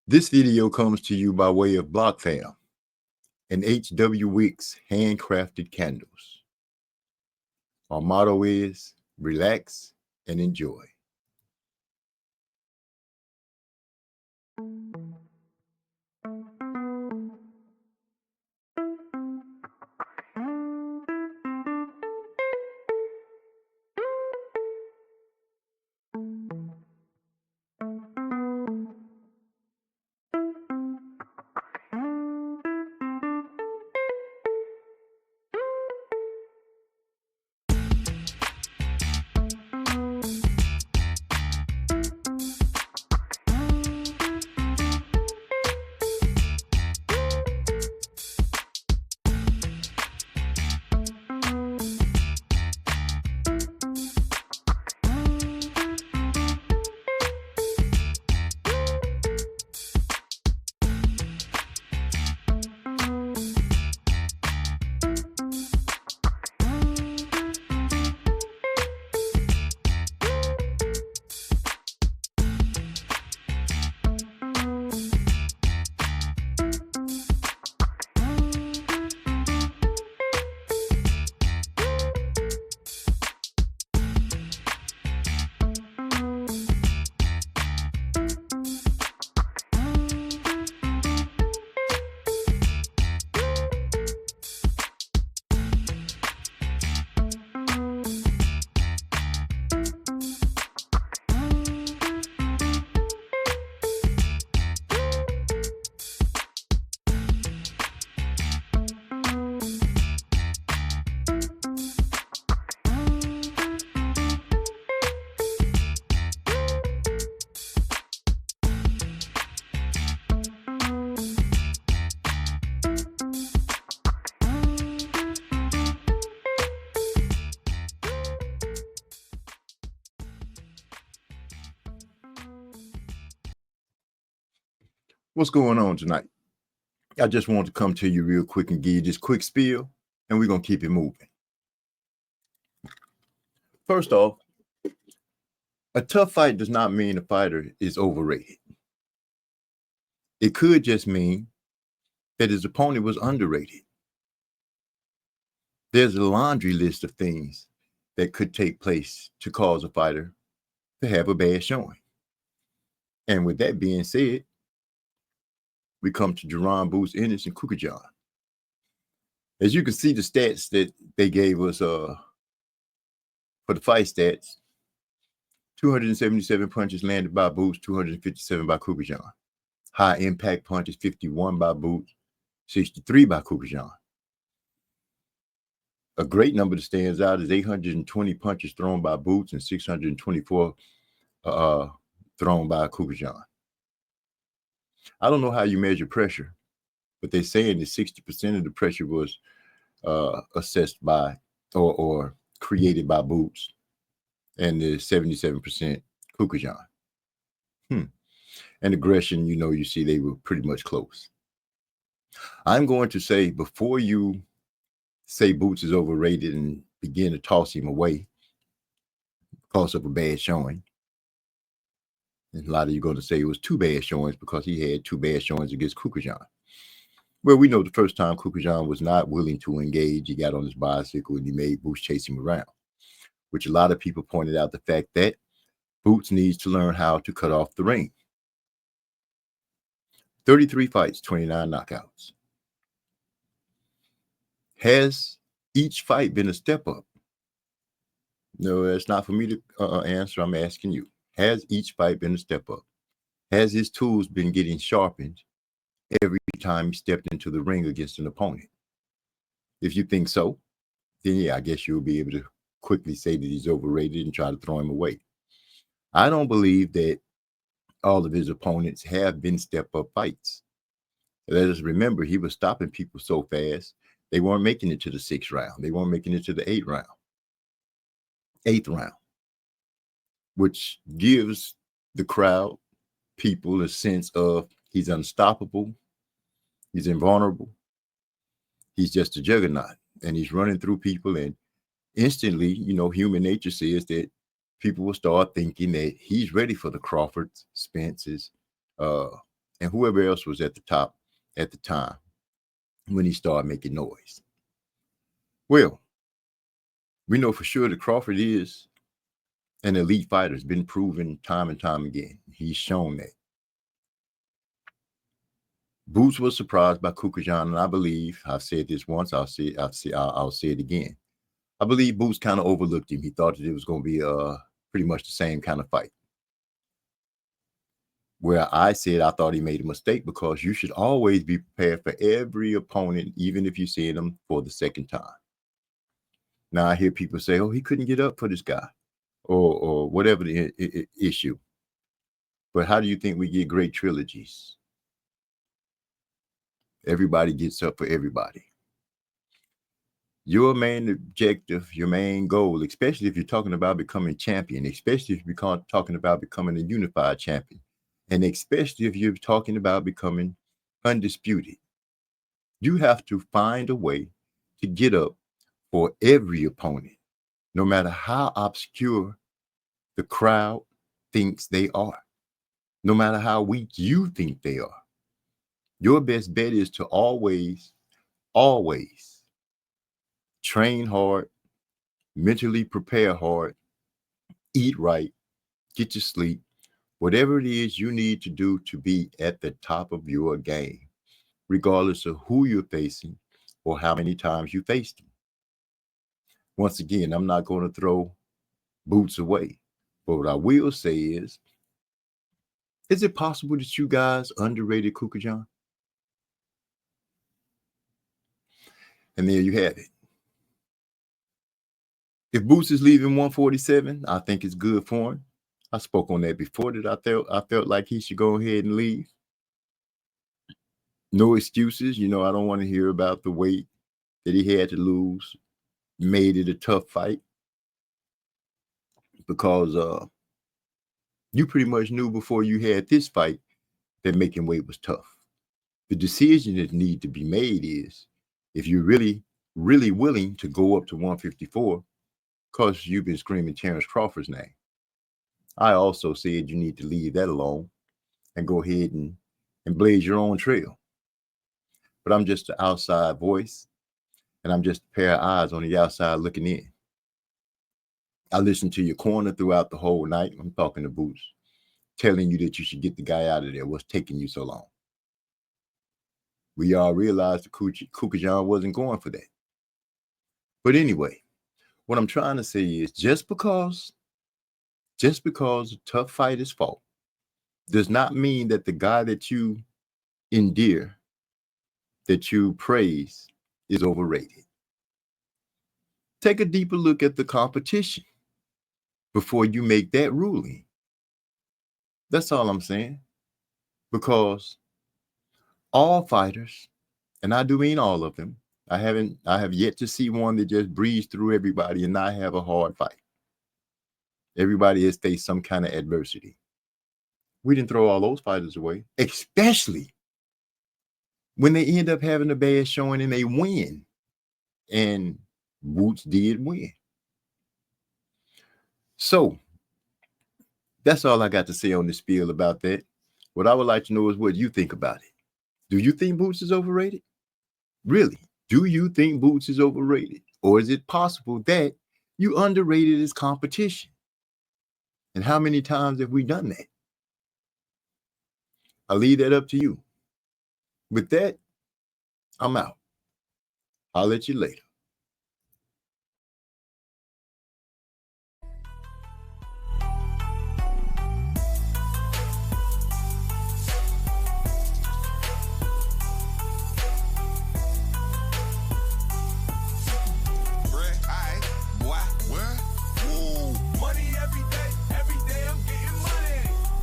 This video comes to you by way of BlockFam and HW Wicks handcrafted candles. Our motto is relax and enjoy. What's going on tonight? I just want to come to you real quick and give you this quick spiel, and we're going to keep it moving. First off, a tough fight does not mean a fighter is overrated. It could just mean that his opponent was underrated. There's a laundry list of things that could take place to cause a fighter to have a bad showing. And with that being said, we come to Jerron, Boots, Ennis, and Kukajan. As you can see, the stats that they gave us for the fight stats: 277 punches landed by Boots, 257 by Kukajan. High impact punches, 51 by Boots, 63 by Kukajan. A great number that stands out is 820 punches thrown by Boots and 624 thrown by Kukajan. I don't know how you measure pressure, but they're saying that 60% of the pressure was assessed by or created by Boots, and the 77% Kukajan. And aggression, you see they were pretty much close. I'm going to say, before you say Boots is overrated and begin to toss him away because of a bad showing, and a lot of you are going to say it was two bad showings because he had two bad showings against Kukajan. Well, we know the first time Kukajan was not willing to engage. He got on his bicycle and he made Boots chase him around, which a lot of people pointed out the fact that Boots needs to learn how to cut off the ring. 33 fights, 29 knockouts. Has each fight been a step up? No, that's not for me to answer. I'm asking you. Has each fight been a step up? Has his tools been getting sharpened every time he stepped into the ring against an opponent? If you think so, then yeah, I guess you'll be able to quickly say that he's overrated and try to throw him away. I don't believe that all of his opponents have been step-up fights. Let us remember, he was stopping people so fast, they weren't making it to the 6th round. They weren't making it to the 8th round, which gives the crowd, people, a sense of he's unstoppable, he's invulnerable, he's just a juggernaut, and he's running through people, and instantly, human nature says that people will start thinking that he's ready for the Crawfords, Spences, and and whoever else was at the top at the time when he started making noise. Well, we know for sure that Crawford is an elite fighter. It's been proven time and time again. He's shown that. Boots was surprised by Kukajan, and I believe I've said this once. I'll say it again. I believe Boots kind of overlooked him. He thought that it was going to be pretty much the same kind of fight. Where I said I thought he made a mistake, because you should always be prepared for every opponent, even if you see them for the second time. Now I hear people say, "Oh, he couldn't get up for this guy," or whatever the issue. But how do you think we get great trilogies? Everybody gets up for everybody. Your main objective, your main goal, especially if you're talking about becoming champion, especially if you're talking about becoming a unified champion, and especially if you're talking about becoming undisputed, you have to find a way to get up for every opponent, no matter how obscure the crowd thinks they are, no matter how weak you think they are. Your best bet is to always train hard, mentally prepare hard, eat right, get your sleep, whatever it is you need to do to be at the top of your game, regardless of who you're facing or how many times you faced them. Once again, I'm not going to throw Boots away, but what I will say is it possible that you guys underrated Kukajan? And there you have it. If Boots is leaving 147, I think it's good for him. I spoke on that before, that I felt like he should go ahead and leave. No excuses. I don't want to hear about the weight that he had to lose. Made it a tough fight, because you pretty much knew before you had this fight that making weight was tough. The decision that needs to be made is, if you're really, really willing to go up to 154, because you've been screaming Terrence Crawford's name. I also said you need to leave that alone and go ahead and blaze your own trail. But I'm just the outside voice, and I'm just a pair of eyes on the outside looking in. I listened to your corner throughout the whole night. I'm talking to Boots, telling you that you should get the guy out of there. What's taking you so long? We all realized that Kukajan wasn't going for that. But anyway, what I'm trying to say is, just because a tough fight is fought does not mean that the guy that you endear, that you praise, is overrated. Take a deeper look at the competition before you make that ruling. That's all I'm saying. Because all fighters, and I do mean all of them, I have yet to see one that just breezed through everybody and not have a hard fight. Everybody has faced some kind of adversity. We didn't throw all those fighters away, especially when they end up having a bad showing and they win. And Woots did win. So that's all I got to say on this spiel about that. What I would like to know is what you think about it. Do you think Boots is overrated? Really? Do you think Boots is overrated? Or is it possible that you underrated his competition? And how many times have we done that? I'll leave that up to you. With that, I'm out. I'll let you later.